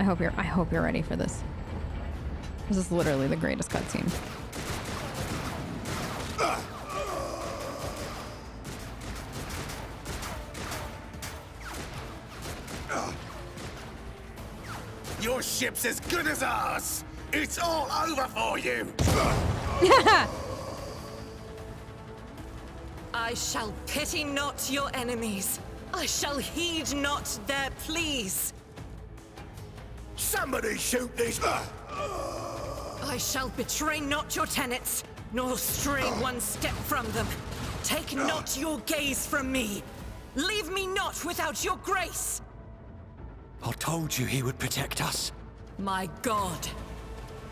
hope you're ready for this. This is literally the greatest cutscene. Your ship's as good as ours! It's all over for you! I shall pity not your enemies. I shall heed not their pleas. Somebody shoot these... I shall betray not your tenets, nor stray one step from them. Take not your gaze from me. Leave me not without your grace. I told you he would protect us. My God,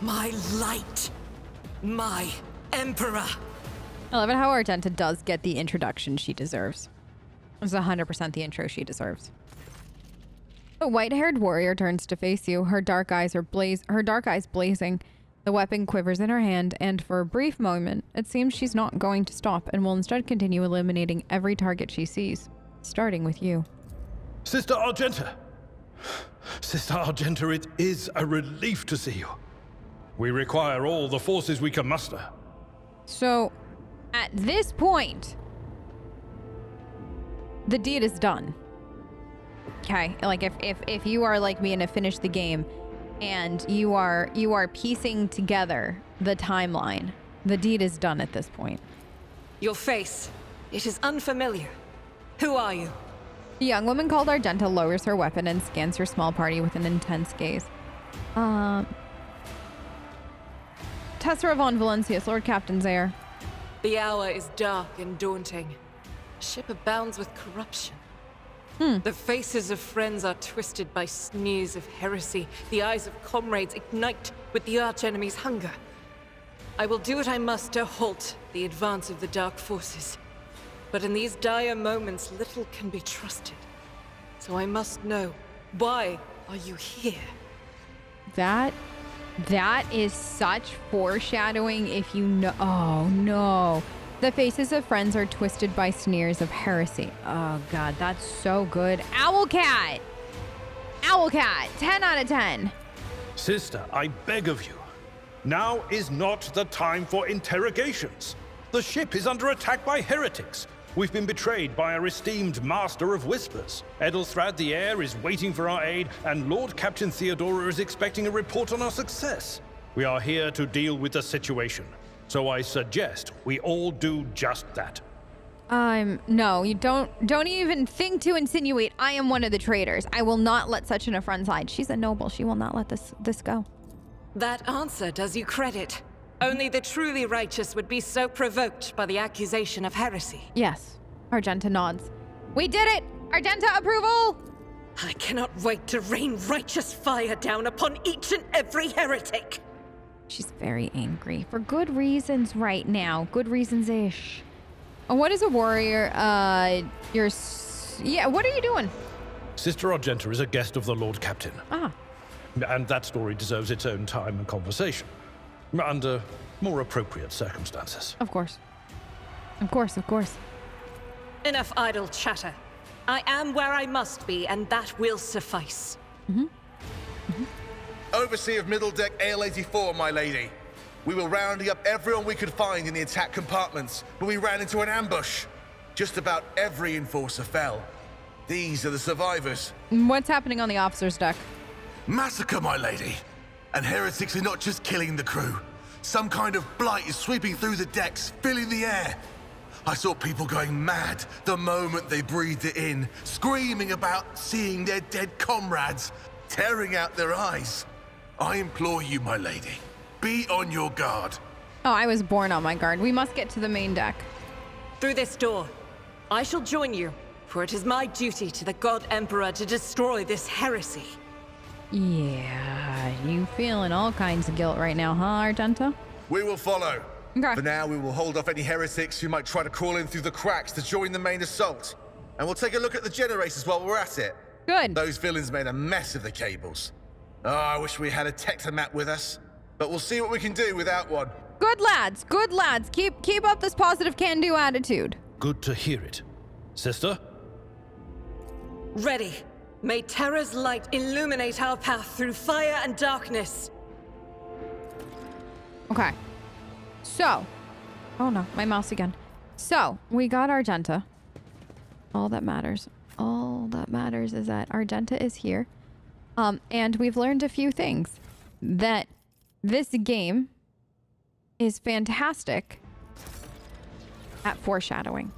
my light, my emperor. I love it how Argenta does get the introduction she deserves. It's 100% the intro she deserves. The white-haired warrior turns to face you. Her dark eyes blazing. The weapon quivers in her hand, and for a brief moment, it seems she's not going to stop and will instead continue eliminating every target she sees, starting with you. Sister Argenta! Sister Argenta, it is a relief to see you. We require all the forces we can muster. So, at this point, the deed is done. Okay, like if you are like me and have finished the game, and you are piecing together the timeline, the deed is done at this point. Your face, it is unfamiliar. Who are you? The young woman called Argenta lowers her weapon and scans her small party with an intense gaze. Tessera von Valencius, Lord Captain's heir. The hour is dark and daunting. Ship abounds with corruption. The faces of friends are twisted by sneers of heresy. The eyes of comrades ignite with the archenemy's hunger. I will do what I must to halt the advance of the dark forces. But in these dire moments, little can be trusted. So I must know, why are you here? That is such foreshadowing if you know. Oh no. The faces of friends are twisted by sneers of heresy. Oh god, that's so good. Owlcat! Owlcat, 10 out of 10. Sister, I beg of you. Now is not the time for interrogations. The ship is under attack by heretics. We've been betrayed by our esteemed master of whispers. Edelstrad the heir is waiting for our aid, and Lord Captain Theodora is expecting a report on our success. We are here to deal with the situation. So I suggest we all do just that. No, you don't even think to insinuate I am one of the traitors. I will not let such an affront slide. She's a noble. She will not let this go. That answer does you credit. Only the truly righteous would be so provoked by the accusation of heresy. Yes. Argenta nods. We did it! Argenta approval! I cannot wait to rain righteous fire down upon each and every heretic. She's very angry for good reasons right now. Good reasons-ish. What is a warrior? What are you doing? Sister Argenta is a guest of the Lord Captain. Ah. And that story deserves its own time and conversation. Under more appropriate circumstances. Of course. Of course, of course. Enough idle chatter. I am where I must be, and that will suffice. Overseer of Middle Deck AL-84, my lady. We were rounding up everyone we could find in the attack compartments, but we ran into an ambush. Just about every enforcer fell. These are the survivors. What's happening on the officer's deck? Massacre, my lady. And heretics are not just killing the crew. Some kind of blight is sweeping through the decks, filling the air. I saw people going mad the moment they breathed it in, screaming about seeing their dead comrades, tearing out their eyes. I implore you, my lady, be on your guard. Oh, I was born on my guard. We must get to the main deck. Through this door. I shall join you, for it is my duty to the God Emperor to destroy this heresy. Yeah, you feeling all kinds of guilt right now, huh, Argenta? We will follow. Okay. For now, we will hold off any heretics who might try to crawl in through the cracks to join the main assault. And we'll take a look at the generators while we're at it. Good. Those villains made a mess of the cables. Oh, I wish we had a Tectomat with us. But we'll see what we can do without one. Good lads, good lads. Keep up this positive can-do attitude. Good to hear it. Sister? Ready. May Terra's light illuminate our path through fire and darkness. Okay. So. Oh no, my mouse again. So, we got Argenta. All that matters. All that matters is that Argenta is here. And we've learned a few things. That this game is fantastic at foreshadowing.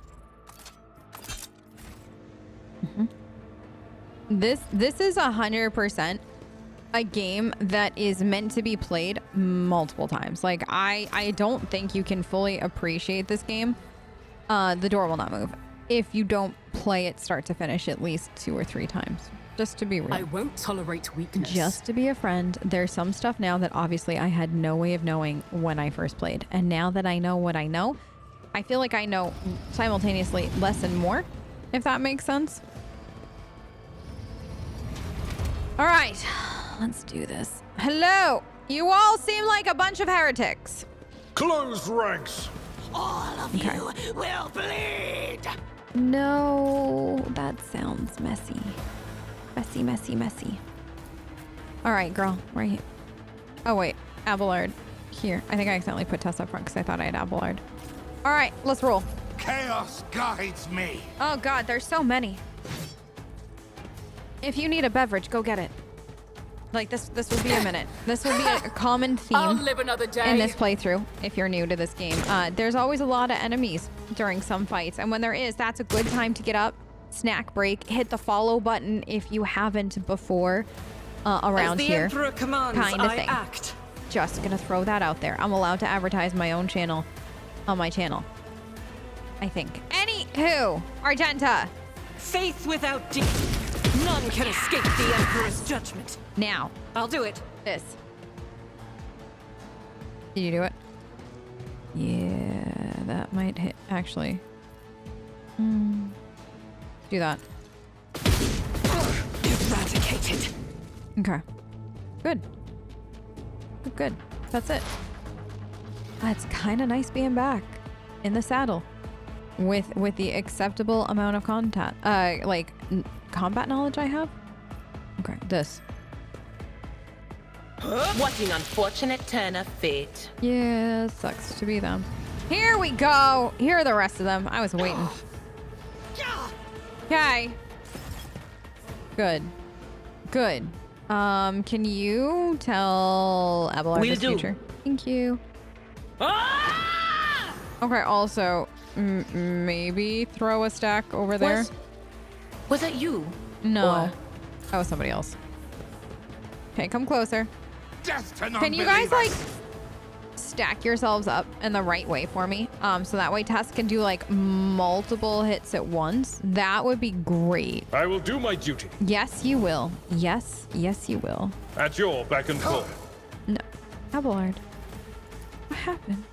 This is 100% a game that is meant to be played multiple times. Like, I don't think you can fully appreciate this game. The door will not move if you don't play it start to finish at least 2 or 3 times. Just to be real. I won't tolerate weakness. Just to be a friend. There's some stuff now that obviously I had no way of knowing when I first played. And now that I know what I know, I feel like I know simultaneously less and more, if that makes sense. All right, let's do this. Hello. You all seem like a bunch of heretics. Close ranks. All of you will bleed. No, that sounds messy. Messy, messy, messy. All right, girl, right here. Oh, wait, Abelard. Here, I think I accidentally put Tess up front because I thought I had Abelard. All right, let's roll. Chaos guides me. Oh, God, there's so many. If you need a beverage, go get it. Like, this would be a minute. This would be a common I'll theme live another day. in this playthrough, if you're new to this game. There's always a lot of enemies during some fights, and when there is, that's a good time to get up, snack break, hit the follow button if you haven't before around here. As the Emperor commands, kind of I thing. act. Just gonna throw that out there. I'm allowed to advertise my own channel on my channel, I think. Anywho, Argenta. Faith without deed. None can escape the Emperor's judgment. Now, I'll do it. this. Did you do it? Yeah, that might hit, actually. Do that. Eradicated. Okay. Good. Good. That's it. It's kind of nice being back in the saddle with the acceptable amount of combat knowledge I have. Okay, this. What an unfortunate turn of fate. Yeah, sucks to be them. Here we go. Here are the rest of them. I was waiting. Okay. Good. Good. Can you tell Abelard Will his do. future? Thank you. Ah! Okay, also, maybe throw a stack over there. Was that you? No. Or- That was somebody else. Okay, come closer. Death to Can you guys, like, non-believers. stack yourselves up in the right way for me? So that way Tess can do, like, multiple hits at once. That would be great. I will do my duty. Yes, you will. Yes, yes, you will. At your beck and call. No. Abelard. What happened?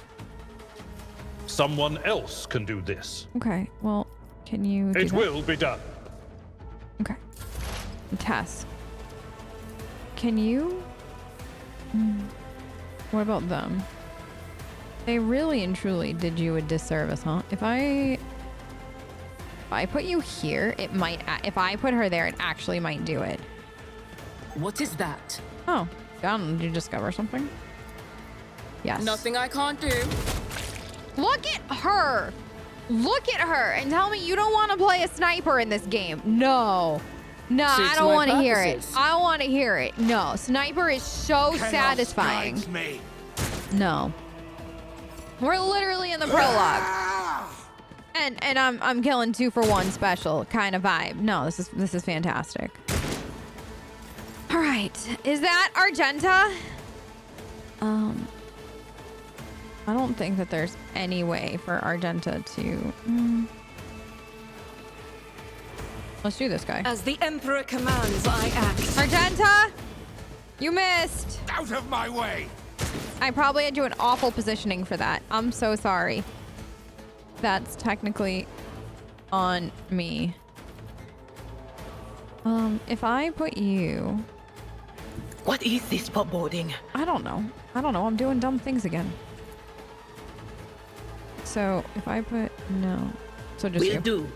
Someone else can do this. Okay, well, can you do It that? will be done. Okay. Tess. Can you... What about them? They really and truly did you a disservice, huh? If I put you here, it might... If I put her there, it actually might do it. What is that? Oh, did you discover something? Yes. Nothing I can't do. Look at her! Look at her and tell me you don't want to play a sniper in this game. No. No, I Suits don't my want to hear it. purposes. I want to hear it. No, sniper is so Chaos satisfying. guides me. No. We're literally in the prologue. And I'm killing 2 for 1 special kind of vibe. No, this is fantastic. All right. Is that Argenta? I don't think that there's any way for Argenta to... Let's do this guy. As the Emperor commands, I act. Argenta! You missed! Out of my way. I probably had you in awful positioning for that. I'm so sorry. That's technically on me. If I put you... What is this foreboding? I don't know. I'm doing dumb things again. So if I put... No. So just Will you. do.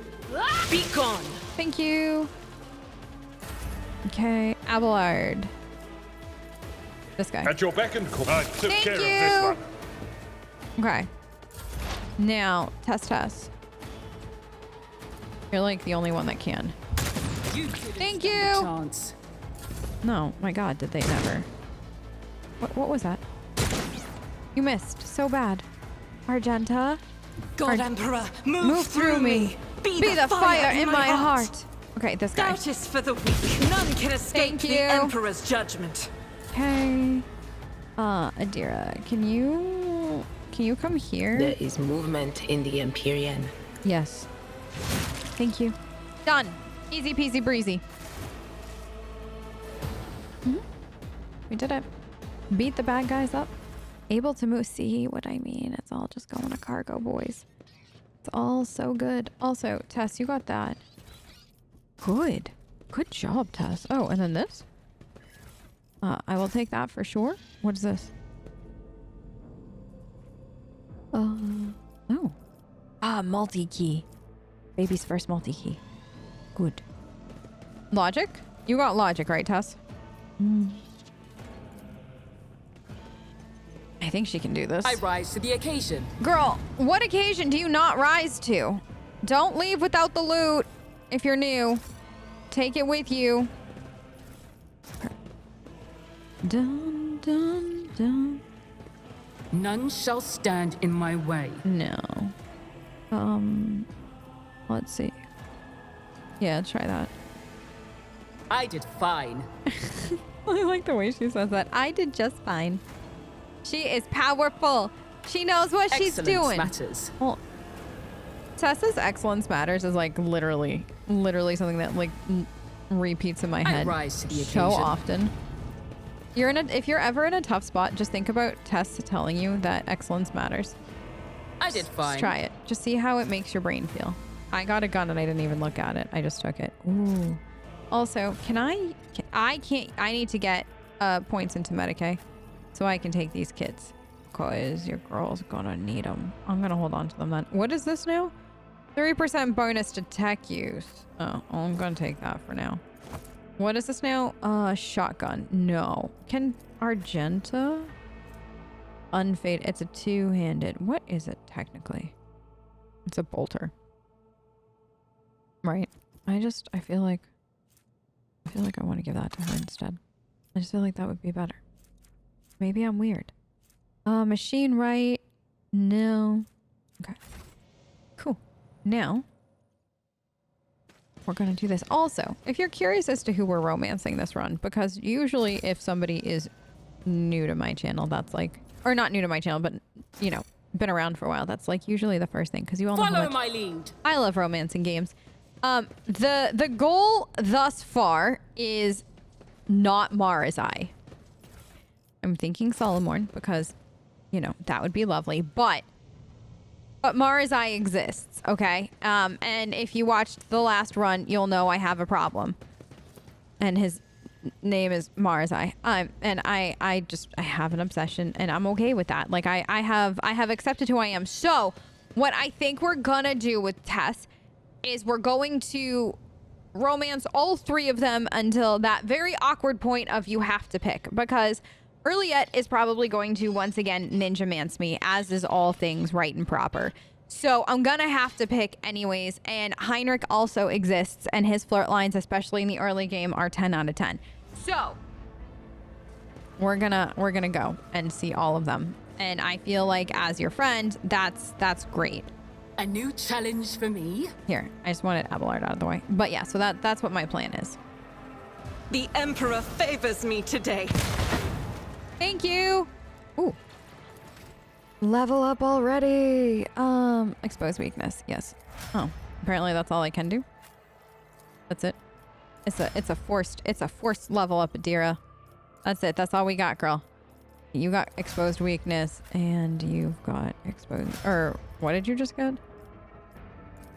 Be gone. Thank you. Okay, Abelard. This guy. At your beck and call. I took Thank care of you. this one. Okay. Now, Tess. You're like the only one that can. Thank you. Chance. No, my God, did they never? What was that? You missed so bad. Argenta, God Emperor, move through me. Be the fire in my heart. Okay, this guy. Doubt is for the weak. None can escape Thank the you. Emperor's judgment. Okay. Adira, can you come here? There is movement in the Empyrean. Yes. Thank you. Done. Easy peasy breezy. We did it. Beat the bad guys up. Able to move. See what I mean? It's all just going to cargo, boys. It's all so good. Also, Tess, you got that. Good. Good job, Tess. Oh, and then this? I will take that for sure. What is this? Oh. Multi-key. Baby's first multi-key. Good. Logic? You got logic, right, Tess? I think she can do this. I rise to the occasion. Girl, what occasion do you not rise to? Don't leave without the loot. If you're new, take it with you. Dun, dun, dun. None shall stand in my way. No. Let's see. Yeah, try that. I did fine. I like the way she says that. I did just fine. She is powerful. She knows what she's Excellence doing. matters. Well, Tessa's excellence matters is like literally something that like repeats in my I head rise to the so occasion. often. If you're ever in a tough spot, just think about Tess telling you that excellence matters. I did fine. Just try it. Just see how it makes your brain feel. I got a gun and I didn't even look at it. I just took it. Ooh. Also, I need to get points into Medicaid so I can take these kids. Because your girl's gonna need them. I'm gonna hold on to them then. What is this now? 3% bonus to tech use. Oh, I'm gonna take that for now. What is this now? Shotgun. No. Can Argenta? Unfade. It's a two-handed. What is it technically? It's a bolter. Right. I feel like I want to give that to her instead. I just feel like that would be better. Maybe I'm weird. Machine right. No. Okay. Cool. Now, we're going to do this. Also, if you're curious as to who we're romancing this run, because usually if somebody is new to my channel, that's like, or not new to my channel, but, you know, been around for a while, that's like usually the first thing, because you all know how Follow much my lead. I love romancing games. The goal thus far is not Mara's Eye. I'm thinking Solomorn because, you know, that would be lovely, but Mara's Eye exists, okay? And if you watched the last run, you'll know I have a problem. And his name is Mara's Eye. And I have an obsession, and I'm okay with that. Like, I have accepted who I am. So, what I think we're gonna do with Tess is we're going to romance all three of them until that very awkward point of you have to pick, because Earliet is probably going to once again ninja mance me, as is all things right and proper. So I'm gonna have to pick anyways, and Heinrich also exists, and his flirt lines, especially in the early game, are 10 out of 10. So we're gonna go and see all of them, and I feel like as your friend, that's great. A new challenge for me. Here, I just wanted Abelard out of the way. But yeah, so that's what my plan is. The Emperor favors me today. Thank you. Ooh. Level up already. Expose weakness. Yes. Oh, apparently that's all I can do. That's it. It's a forced level up, Adira. That's it. That's all we got, girl. You got exposed weakness, and you've got exposed. Or what did you just get?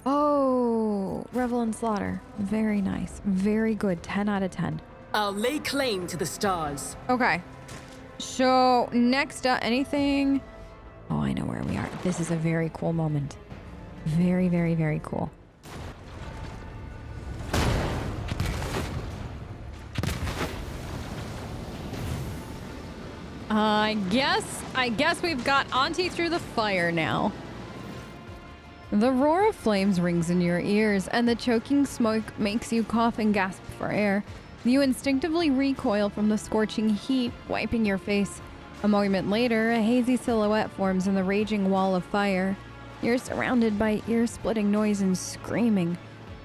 Oh, Revel and Slaughter. Very nice. Very good. 10 out of 10. I'll lay claim to the stars. Okay. So next up, anything? Oh, I know where we are. This is a very cool moment. Very, very, very cool. I guess we've got Auntie through the fire now. The roar of flames rings in your ears, and the choking smoke makes you cough and gasp for air. You instinctively recoil from the scorching heat, wiping your face. A moment later, a hazy silhouette forms in the raging wall of fire. You're surrounded by ear-splitting noise and screaming,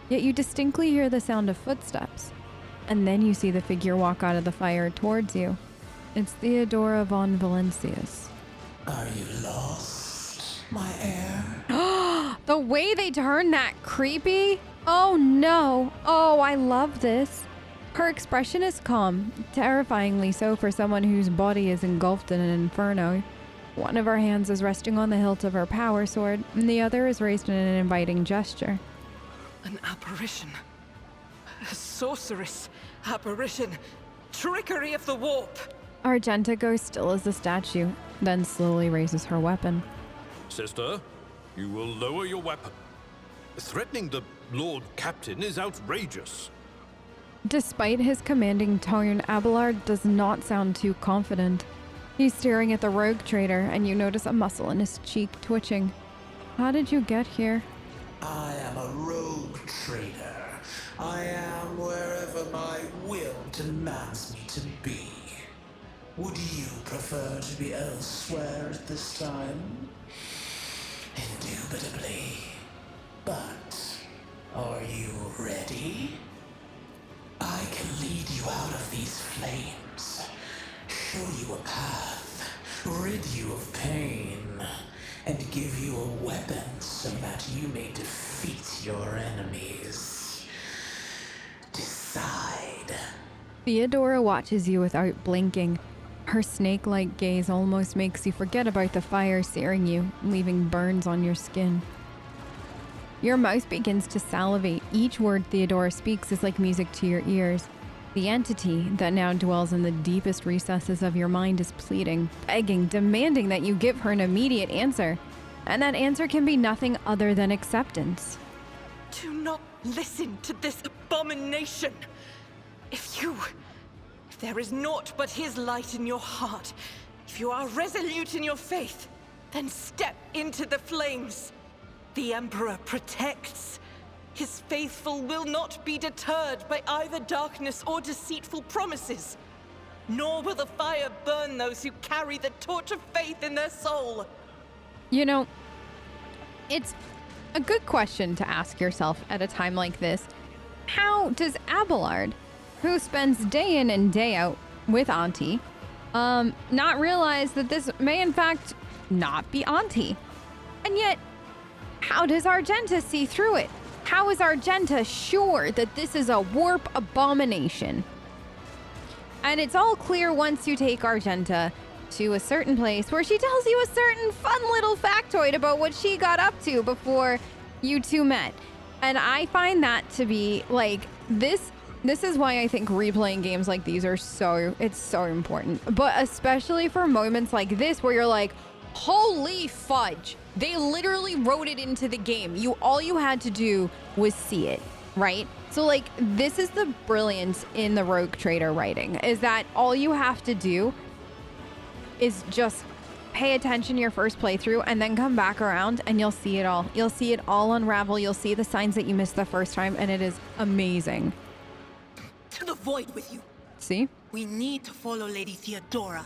yet you distinctly hear the sound of footsteps. And then you see the figure walk out of the fire towards you. It's Theodora von Valencius. Are you lost, my heir? The way they turn that creepy? Oh no. Oh, I love this. Her expression is calm, terrifyingly so for someone whose body is engulfed in an inferno. One of her hands is resting on the hilt of her power sword, and the other is raised in an inviting gesture. An apparition. A sorceress apparition. Trickery of the warp. Argenta goes still as a statue, then slowly raises her weapon. Sister, you will lower your weapon. Threatening the Lord Captain is outrageous. Despite his commanding tone, Abelard does not sound too confident. He's staring at the rogue trader, and you notice a muscle in his cheek twitching. How did you get here? I am a rogue trader. I am wherever my will demands me to be. Would you prefer to be elsewhere at this time? Indubitably. But are you ready? I can lead you out of these flames, show you a path, rid you of pain, and give you a weapon so that you may defeat your enemies. Decide. Theodora watches you without blinking. Her snake-like gaze almost makes you forget about the fire searing you, leaving burns on your skin. Your mouth begins to salivate. Each word Theodora speaks is like music to your ears. The entity that now dwells in the deepest recesses of your mind is pleading, begging, demanding that you give her an immediate answer. And that answer can be nothing other than acceptance. Do not listen to this abomination. If there is naught but his light in your heart, if you are resolute in your faith, then step into the flames. The Emperor protects. His faithful will not be deterred by either darkness or deceitful promises. Nor will the fire burn those who carry the torch of faith in their soul. You know, it's a good question to ask yourself at a time like this. How does Abelard, who spends day in and day out with Auntie, not realize that this may in fact not be Auntie? And yet, how does Argenta see through it? How is Argenta sure that this is a warp abomination? And it's all clear once you take Argenta to a certain place where she tells you a certain fun little factoid about what she got up to before you two met. And I find that to be like, this is why I think replaying games like these are it's so important. But especially for moments like this where you're like, holy fudge. They literally wrote it into the game. All you had to do was see it, right? So like, this is the brilliance in the Rogue Trader writing, is that all you have to do is just pay attention your first playthrough and then come back around and you'll see it all. You'll see it all unravel. You'll see the signs that you missed the first time, and it is amazing. To the void with you. See? We need to follow Lady Theodora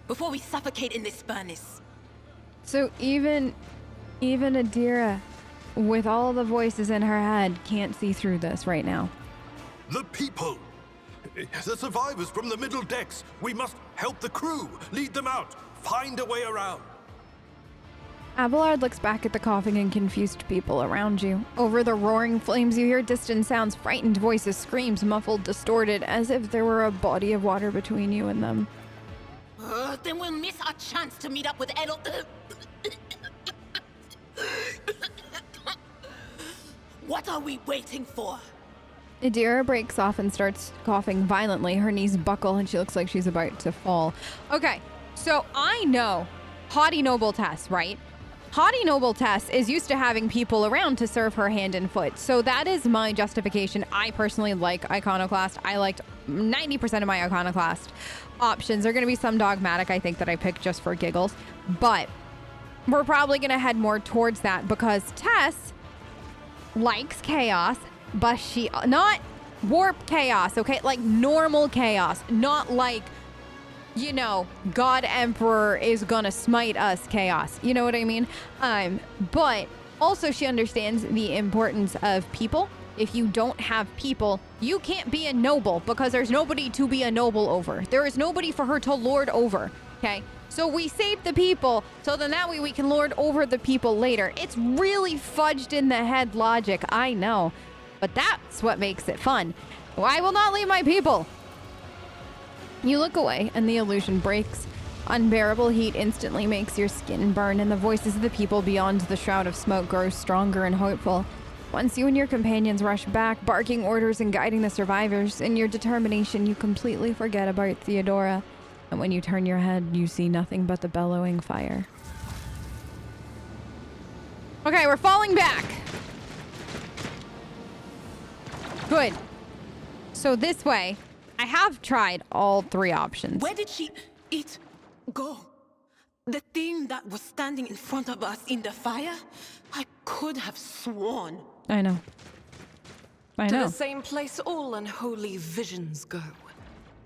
before we suffocate in this furnace. So even Adira, with all the voices in her head, can't see through this right now. The people! The survivors from the middle decks! We must help the crew! Lead them out! Find a way around! Abelard looks back at the coughing and confused people around you. Over the roaring flames, you hear distant sounds, frightened voices, screams, muffled, distorted, as if there were a body of water between you and them. Then we'll miss our chance to meet up with Edel. What are we waiting for? Adira breaks off and starts coughing violently. Her knees buckle and she looks like she's about to fall. Okay, so I know haughty noble Tess, right? Haughty Noble Tess is used to having people around to serve her hand and foot. So that is my justification. I personally like Iconoclast. I liked 90% of my Iconoclast options. There are going to be some dogmatic, I think, that I picked just for giggles. But we're probably going to head more towards that because Tess likes chaos, but she... Not warp chaos, okay? Like normal chaos. Not like... you know, God Emperor is gonna smite us chaos. You know what I mean? But also she understands the importance of people. If you don't have people, you can't be a noble because there's nobody to be a noble over. There is nobody for her to lord over, okay? So we save the people so then that way we can lord over the people later. It's really fudged in the head logic, I know. But that's what makes it fun. I will not leave my people. You look away, and the illusion breaks. Unbearable heat instantly makes your skin burn, and the voices of the people beyond the shroud of smoke grow stronger and hopeful. Once you and your companions rush back, barking orders and guiding the survivors, in your determination, you completely forget about Theodora. And when you turn your head, you see nothing but the bellowing fire. Okay, we're falling back. Good. So this way... I have tried all three options. Where did it go? The thing that was standing in front of us in the fire? I could have sworn. I know. I know. To the same place all unholy visions go.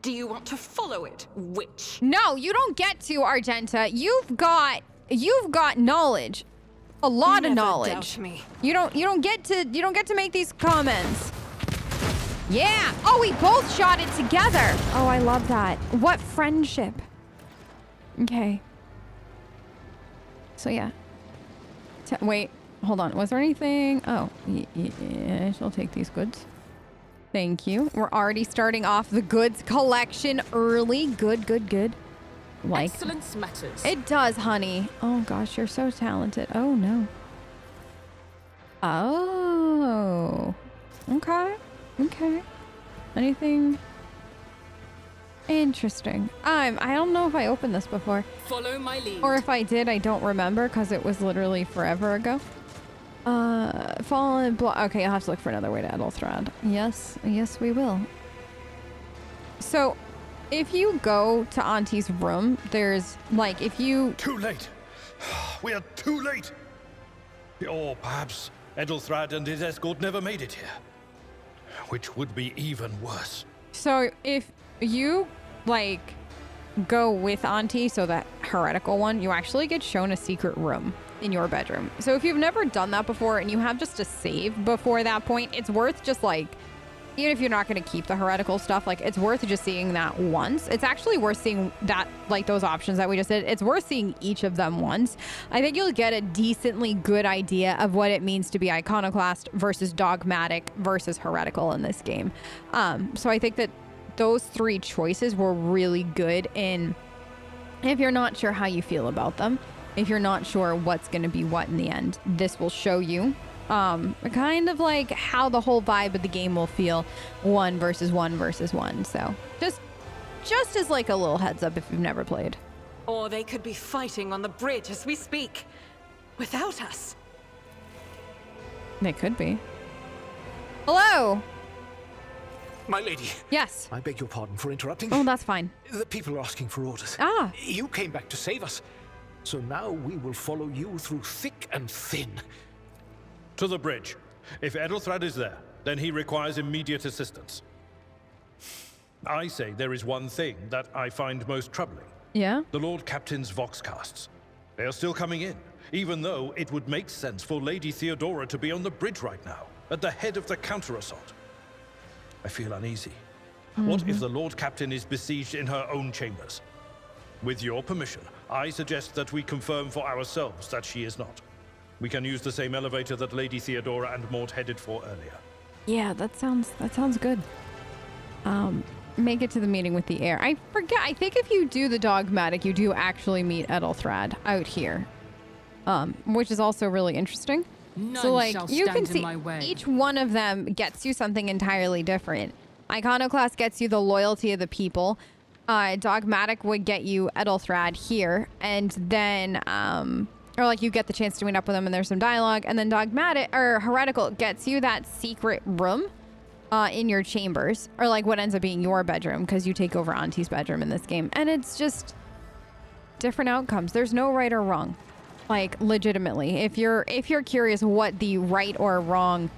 Do you want to follow it, witch? No, you don't get to, Argenta. You've got knowledge. A lot Never of knowledge. Doubt me. You don't get to make these comments. Yeah! Oh, we both shot it together! Oh, I love that. What friendship. Okay. So, yeah. Wait, hold on. Was there anything? Oh, yeah, I'll take these goods. Thank you. We're already starting off the goods collection early. Good, good, good. Like, Excellence matters. it does, honey. Oh, gosh, you're so talented. Oh, no. Oh. Okay. Okay. Anything interesting? I don't know if I opened this before. Follow my lead. Or if I did, I don't remember because it was literally forever ago. Fallen block. Okay, I'll have to look for another way to Edelthrad. Yes, yes, we will. So, if you go to Auntie's room, there's like if you. Too late. We are too late. Or perhaps Edelthrad and his escort never made it here. Which would be even worse. So if you like go with Auntie, so that heretical one, you actually get shown a secret room in your bedroom. So if you've never done that before and you have just a save before that point, it's worth just like, even if you're not going to keep the heretical stuff, like it's worth just seeing that once. It's actually worth seeing that, like those options that we just did. It's worth seeing each of them once. I think you'll get a decently good idea of what it means to be iconoclast versus dogmatic versus heretical in this game. So I think that those three choices were really good in, if you're not sure how you feel about them, if you're not sure what's going to be what in the end, this will show you kind of like how the whole vibe of the game will feel one versus one versus one. So just as like a little heads up if you've never played. Or they could be fighting on the bridge as we speak, without us. They could be. Hello. My lady. Yes. I beg your pardon for interrupting. Oh, that's fine. The people are asking for orders. Ah. You came back to save us. So now we will follow you through thick and thin. To the bridge. If Edelthrad is there, then he requires immediate assistance. I say there is one thing that I find most troubling. Yeah? The Lord Captain's Voxcasts. They are still coming in, even though it would make sense for Lady Theodora to be on the bridge right now, at the head of the counter-assault. I feel uneasy. What if the Lord Captain is besieged in her own chambers? With your permission, I suggest that we confirm for ourselves that she is not. We can use the same elevator that Lady Theodora and Mort headed for earlier. Yeah, that sounds good. Make it to the meeting with the heir. I forget. I think if you do the dogmatic, you do actually meet Edelthrad out here, which is also really interesting. None so like shall you can stand in see my way. each one of them gets you something entirely different. Iconoclast gets you the loyalty of the people. Dogmatic would get you Edelthrad here, and then or like you get the chance to meet up with them and there's some dialogue, and then dogmatic or heretical gets you that secret room in your chambers, or like what ends up being your bedroom because you take over Auntie's bedroom in this game, and it's just different outcomes. There's no right or wrong. Like legitimately, if you're curious what the right or wrong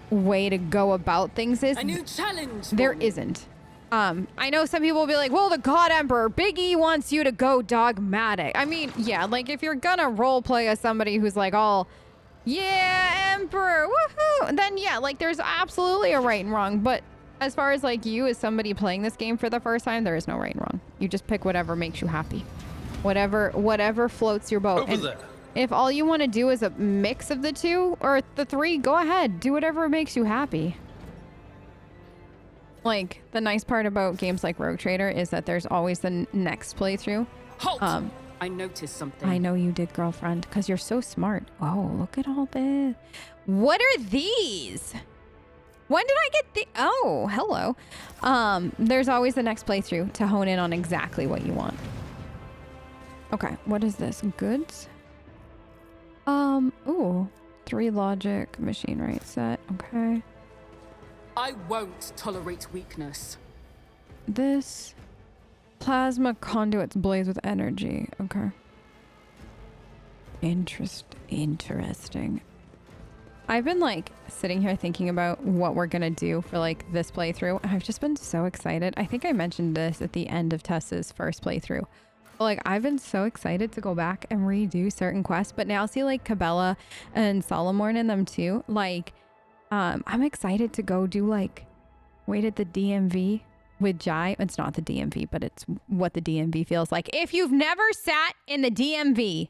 way to go about things is, A new challenge. there isn't. I know some people will be like, well, the God Emperor, Big E wants you to go dogmatic. I mean, yeah, like if you're gonna role play as somebody who's like all, yeah, Emperor, woohoo, then yeah, like there's absolutely a right and wrong. But as far as like you as somebody playing this game for the first time, there is no right and wrong. You just pick whatever makes you happy. Whatever floats your boat. Over there. If all you want to do is a mix of the two or the three, go ahead. Do whatever makes you happy. Like, the nice part about games like Rogue Trader is that there's always the next playthrough. Halt! I noticed something. I know you did, girlfriend, because you're so smart. Oh, look at all this. What are these? When did I get the... Oh, hello. There's always the next playthrough to hone in on exactly what you want. Okay, what is this? Goods? Ooh. 3 logic, machine rate set. Okay. I won't tolerate weakness. This plasma conduits blaze with energy. Okay. Interesting. I've been like sitting here thinking about what we're gonna do for like this playthrough. I've just been so excited. I think I mentioned this at the end of Tess's first playthrough. Like, I've been so excited to go back and redo certain quests, but now see like Cabela and Solomorn in them too. Like, I'm excited to go do like, wait at the DMV with Jai. It's not the DMV, but it's what the DMV feels like. If you've never sat in the DMV,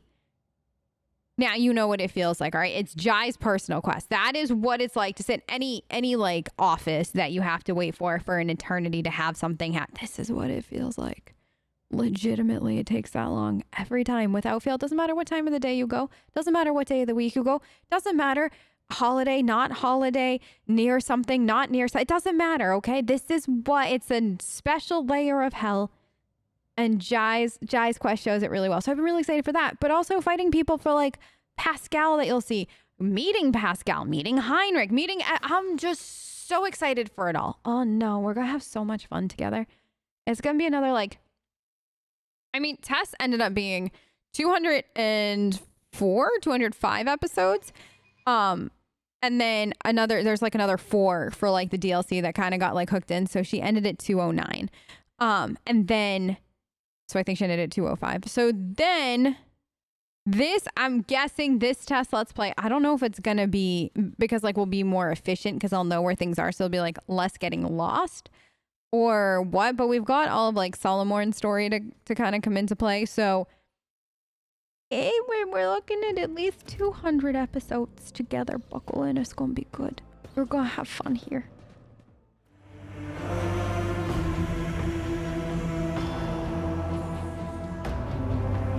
now you know what it feels like, all right? It's Jai's personal quest. That is what it's like to sit in any like office that you have to wait for an eternity to have something happen. This is what it feels like. Legitimately, it takes that long every time without fail. Doesn't matter what time of the day you go. Doesn't matter what day of the week you go. Doesn't matter holiday, not holiday, near something, not near. It doesn't matter, okay? This is what, it's a special layer of hell. And Jai's quest shows it really well. So I've been really excited for that. But also fighting people for like Pascal that you'll see. Meeting Pascal, meeting Heinrich, I'm just so excited for it all. Oh no, we're going to have so much fun together. It's going to be another like, I mean, Tess ended up being 205 episodes. And then there's like another 4 for like the DLC that kind of got like hooked in. So she ended at 209. And then, so I think she ended at 205. So then I'm guessing this Tess Let's Play, I don't know if it's going to be, because like we'll be more efficient because I'll know where things are. So it'll be like less getting lost or what, but we've got all of like Solomorn's story to kind of come into play. So we're looking at least 200 episodes together. Buckle in, it's gonna be good. We're gonna have fun here.